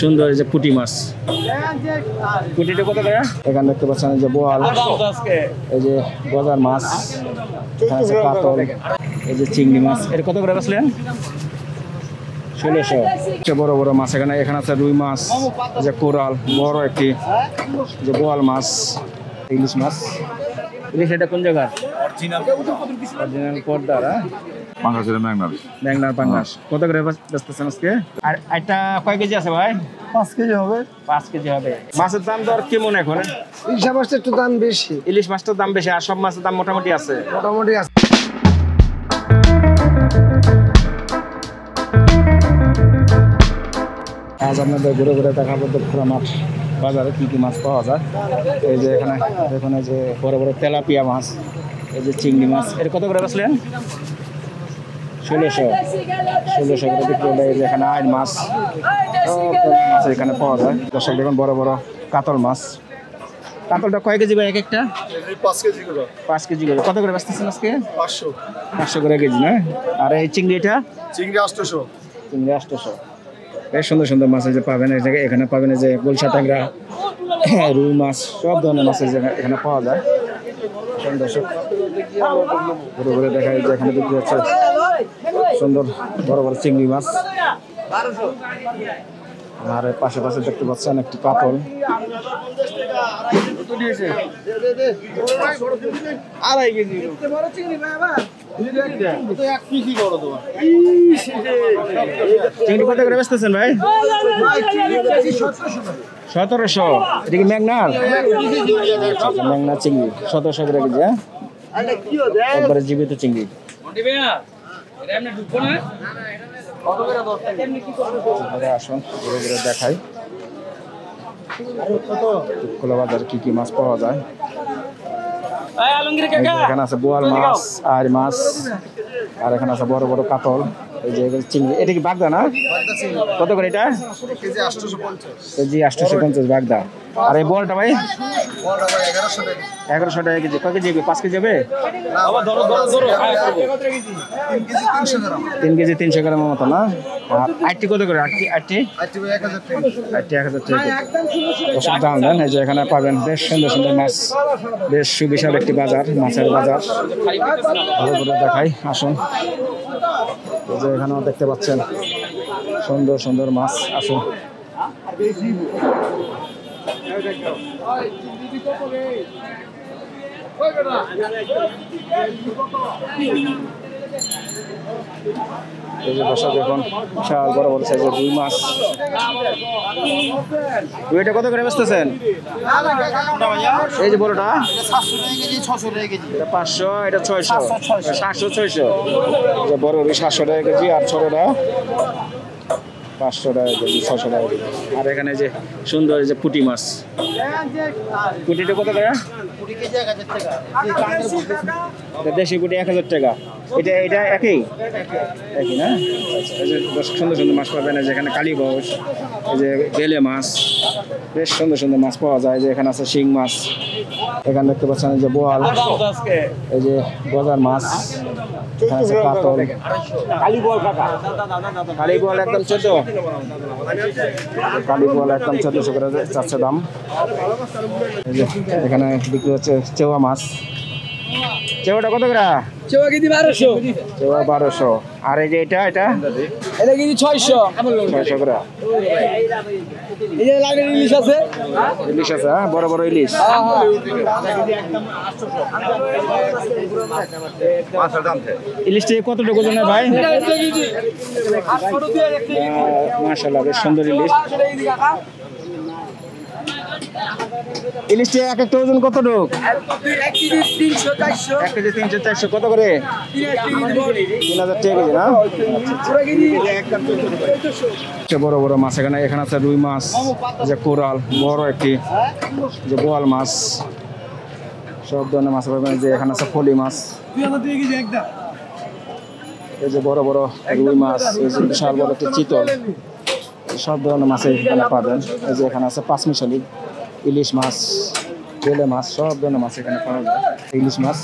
সুন্দর এই যে পুঁটি মাছ। পুঁটিটা কত করে? এখানে দেখতে পাচ্ছেন এই যে বোয়াল, এই যে গজার মাছ, কাতল, এই যে চিংড়ি মাছ। এটা কত করে বেচলেন? 1600। বড় বড় মাছ এখানে আছে রুই মাছ, এই যে কোরাল, বড় একটি যে বোয়াল মাছ, ইলিশ মাছ। ইলিশ এটা কোন জায়গা? অরিজিনাল পর্দার। ম্যাংনার পাঙ্গাস কত করে বেচতেছেন আজকে? আর এটা কয় কেজি আছে ভাই? 5 কেজি হবে। 5 কেজি হবে। মাছের দাম দর কেমন এখন? ইলিশ মাছটা একটু দাম বেশি। ইলিশ মাছটার দাম বেশি, আর সব মাছের দাম মোটামুটি আছে। আজ আপনাদের ঘুরে ঘুরে দেখাবো দুপুরা মাছ বাজারে কি কি মাছ পাওয়া যায়। এই যে এখানে দেখুন, এই যে বড় বড় তেলাপিয়া মাছ, এই যে চিংড়ি মাছ। এটা কত করে বেচলেন? 1600 করে বিক্রি হলে। এই যে এখানে আইন মাছ, মাছ এখানে পাওয়া যায়। দর্শক দেখুন বড় বড় কাতল মাছ। কাতলটা কয় কেজি ভাই? এক একটা 5 কেজি করে। কত করে বেচতেছেন আজকে? 500 করে কেজি না? আর এই চিংড়িটা? চিংড়ি 800। চিংড়ি 800। বেশ সুন্দর সুন্দর মাছ এই যে পাবেন। এই জায়গায় এখানে পাবেন এই যে গুলশা ট্যাংরা, রুই মাছ, সব ধরনের মাছ এখানে পাওয়া যায়। দর্শক ঘুরে ঘুরে দেখা যায় যে এখানে বিক্রি হচ্ছে সুন্দর বড় বড় চিংড়ি মাছ। আর পাশে পাশে দেখতে পাচ্ছেন একটি কাতল। চিংড়ি কত করে বেচতেছেন ভাই? 1700। এটা কি ম্যাংনার? ম্যাংনার চিংড়ি 1700 করে কেজি। একবারে জীবিত চিংড়ি। আসুন ঘুরে ঘুরে দেখাই খোলা বাজার কি কি মাছ পাওয়া যায়। এখানে আছে বোয়াল মাছ, আর মাছ, আর এখানে আছে বড় বড় কাতল, এই যে চিংড়ি। এটা কি বাগদা না? কত করে এটা? কেজি 850 বাগদা। আর এই বলটা ভাই? 1100 টাকা কেজি। কয় কেজি? 5 কেজি হবে? 3 কেজি 300 গ্রামের মতো না? আর আটটি কত করে? আটটি 1000 টাকা। ওসব দাম দেন। এই যে এখানে পাবেন বেশ সুন্দর সুন্দর মাছ, বেশ সুবিশাল একটি বাজার, মাছের বাজার। ভালো করে দেখাই, আসুন। এই যে এখানেও দেখতে পাচ্ছেন সুন্দর সুন্দর মাছ। আসুন। এই যে দর্শক দেখুন বিশাল বড় বড় সাইজের রুই মাছ। রুইটা কত করে বেচতেছেন? এই যে বড়টা 500, এটা 600, 700, 600। বড় রুই 700 টাকা কেজি, আর ছোটটা 500 টাকা কেজি, 600 টাকা কেজি। আর এখানে যে সুন্দর এই যে পুঁটি মাছ। পুঁটিটা কত টাকা? দেশি পুঁটি 1000 টাকা। এটা একই না? এই যে সুন্দর সুন্দর মাছ পাবেন। এই যে এখানে কালীবাউস, এই যে বেলে মাছ, বেশ সুন্দর সুন্দর মাছ পাওয়া যায়। যে এখানে আছে শিং মাছ, এখানে দেখতে পাচ্ছেন এই যে বোয়াল, এই যে গজার মাছ, এখানে আছে কাতল। কালীবোয়াল একদম 1400। কালীবোয়াল একদম 1400 করে যাচ্ছে দাম। এই যে এখানে বিক্রি হচ্ছে চেওয়া মাছ। চেওয়াটা কত করে? Chewa KG 1200। চেওয়া 1200। আর এই যে এটা কেজি 600 করে। এই যে লাগের ইলিশ আছে। ইলিশ আছে, হ্যাঁ, বড় বড় ইলিশ। ইলিশটা কতটুকু ওজনের ভাই? মাশাআল্লাহ, বেশ সুন্দর ইলিশ। ইলিশটা এক একটা ওজন কতটুকু? 1 কেজি 300, 400। 1 কেজি 300, 400। কত করে? 3000 টাকা কেজি না? বড় বড় মাছ এখানে আছে রুই মাছ, যে কোরাল, বড় একটি যে বোয়াল মাছ, সব ধরনের মাছ পাবেন। যে এখানে আছে ফলি মাছ, এই যে বড় বড় রুই মাছ, এই যে বিশাল বড় একটি চিতল, সব ধরনের মাছ এখানে পাবেন। এই যে এখানে আছে পাঁচমিশালি, ইলিশ মাছ, বেলে মাছ, সব ধরনের মাছ এখানে পাওয়া যায়। ইলিশ মাছ।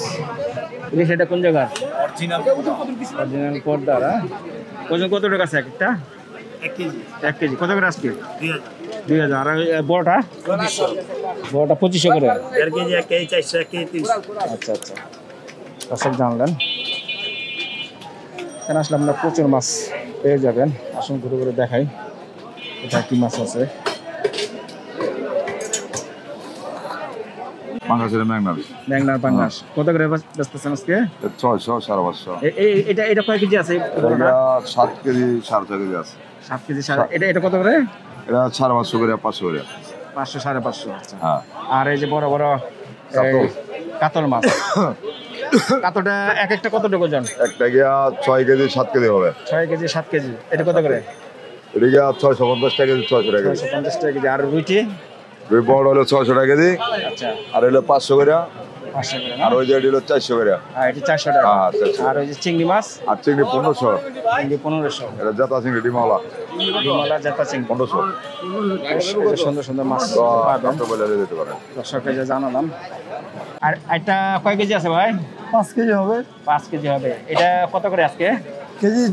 ইলিশ এটা কোন জায়গা? অরিজিনাল পর্দার। ওজন কত টাকা আছে একটা? 1 কেজি কত করে আজকে 2000 আর বড়টা 2500 করে 1 কেজি 1 কেজি 400 1 কেজি 300 আচ্ছা আচ্ছা দর্শক জানলেন এখানে আসলে আপনারা প্রচুর মাছ পেয়ে যাবেন আসুন ঘুরে ঘুরে দেখাই এটা কি মাছ আছে পাঙ্গাসের ম্যাগনার ম্যাগনার পাঙ্গাস কত করে বেচতেছেন আজকে 600 550 এটা কয় কেজি আছে এটা 7 কেজি 6.5 কেজি আছে 7 কেজি এটা কত করে এটা 550 করে 500 করে 500 550 আচ্ছা হ্যাঁ আর এই যে বড় বড় কাতল। কাতল মাছ কাতলটা এক একটা কতটুকু ওজন একটা গিয়া 6 কেজি 7 কেজি হবে 6 কেজি 7 কেজি এটা কত করে এটা গিয়া 650 টাকা কেজি 600 টাকা কেজি 650 টাকা কেজি আর রুটি দুই বড় হলো 600 টাকা কেজি আচ্ছা আর হলো 500 করে 500 করে আর ওই যে এটা হলো 400 করে আর এটা 400 টাকা হ্যাঁ 400 আর ওই যে চিংড়ি মাছ আর চিংড়ি 1500 চিংড়ি 1500 এটা জাতা চিংড়ি ডিমালা ডিমালা জাতা চিংড়ি 1500 এই যে সুন্দর সুন্দর মাছ পাবেন কত বলে দিতে পারে দর্শককে যে জানালাম আর এটা কয় কেজি আছে ভাই 5 কেজি হবে 5 কেজি হবে এটা কত করে আজকে কেজি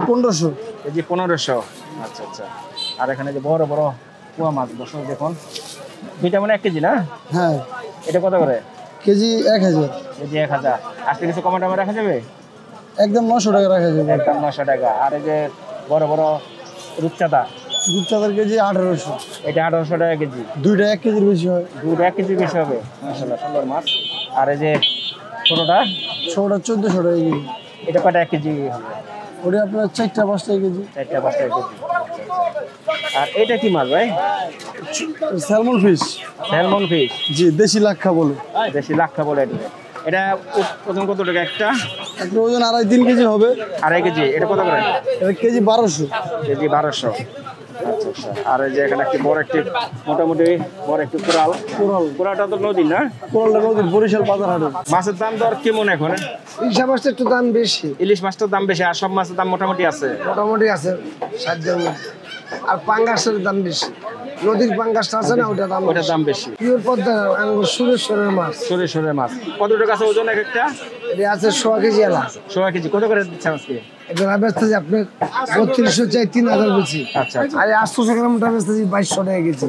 1500 কেজি 1500 আচ্ছা আচ্ছা আর এখানে যে বড় বড় পোয়া মাছ দর্শক দেখুন দুইটা মানে 1 কেজি না হ্যাঁ এটা কত করে কেজি 1000 কেজি 1000 আজকে কিছু কমে টমে রাখা যাবে একদম 900 টাকা রাখা যাবে একদম 900 টাকা আর এই যে বড় বড় রূপচাঁদা রূপচাঁদার কেজি 1800 এটা 1800 টাকা কেজি দুইটা 1 কেজির বেশি হয় দুটো 1 কেজি বেশি হবে মাশাআল্লাহ সুন্দর মাছ আর এই যে ছোটটা ছোটটা 1400 টাকা কেজি এটা কয়টা 1 কেজি হবে ওটা আপনার 4টা 5টা কেজি 4টা 5টা কেজি আর এটা কি মাছ ভাই স্যালমন ফিশ স্যালমন ফিশ জি দেশি লাক্ষা বলে দেশি লাক্ষা বলে এটা ওজন কত টাকা একটা একটা ওজন 2.5-3 কেজি হবে 2.5 কেজি এটা কত করে এটা কেজি 1200 কেজি 1200 আচ্ছা আচ্ছা আর এই যে এখানে একটি বড় একটি মোটামুটি বড় একটি কোরালটা তো নদী না কোরালটা নদীর বরিশাল বাজার হাটে মাছের দাম দর কেমন এখন ইলিশ মাছটা একটু দাম বেশি ইলিশ মাছটার দাম বেশি আর সব মাছের দাম মোটামুটি আছে মোটামুটি আছে 60 মধ্যে আর পাঙ্গাসের দাম বেশি নদীর পাঙ্গাসটা আছে না ওটা দাম ওটার দাম বেশি পিওর পদ্মা আঙ্গুর সুরেশ্বরের মাছ সরে মাছ কত টাকা আছে ওজন এক একটা এটা আছে 100 কেজি এলা 100 কেজি কত করে দিচ্ছেন আজকে এটা বেচতেছি আপনার 3200 চাই 3000 বেশি আচ্ছা আচ্ছা আর 800 গ্রামটা বেচতেছি 2200 টাকা কেজি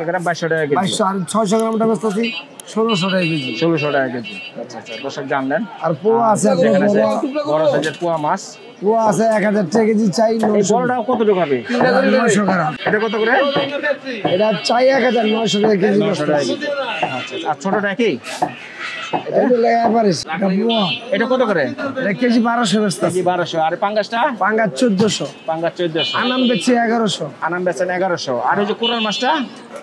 এখানে 2200 টাকা কেজি 2200 আর 600 গ্রামটা বেচতেছি 1600 টাকা কেজি 1600 টাকা কেজি আচ্ছা আচ্ছা দর্শক জানলেন আর পোয়া আছে আপনার এখানে আছে বড় বড় সাইজের পোয়া মাছ পোয়া আছে 1000 টাকা কেজি চাই এই বড়টা কত টাকা হবে 900 গ্রাম এটা কত করে এটা চাই 1900 টাকা কেজি 900 টাকা কেজি আচ্ছা আর ছোটটা কি এটা লাগে এভারেজ এটা পোয়া এটা কত করে এটা কেজি 1200 বেচতেছি কেজি 1200 আর পাঙ্গাসটা পাঙ্গা 1400 পাঙ্গাস 1400 আনাম বেচছি 1100 আনাম বেচেন 1100 আর ওই যে কোরাল মাছটা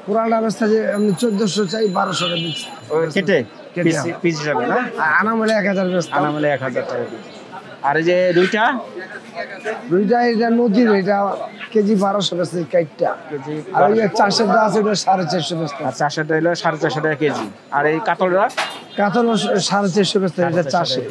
পুরাটা বেচতেছি আমি 1400 চাই 1200 টাকা বেচছি কেটে কেটে। পিস হিসাবে না আর আনাম হলে 1000 বেচতাম আনাম হলে 1000 টাকা কেজি আর এই যে দুইটা দুইটা এটা নদীর এটা কেজি 1200 বেচছি কাইটটা কেজি আর ওই যে চাষেরটা আছে ওটা 450 বেচতাম আর 400 টাকা হলো 450 টাকা কেজি আর এই কাতলটা কাতল 450 বেচতাম এটা চাষে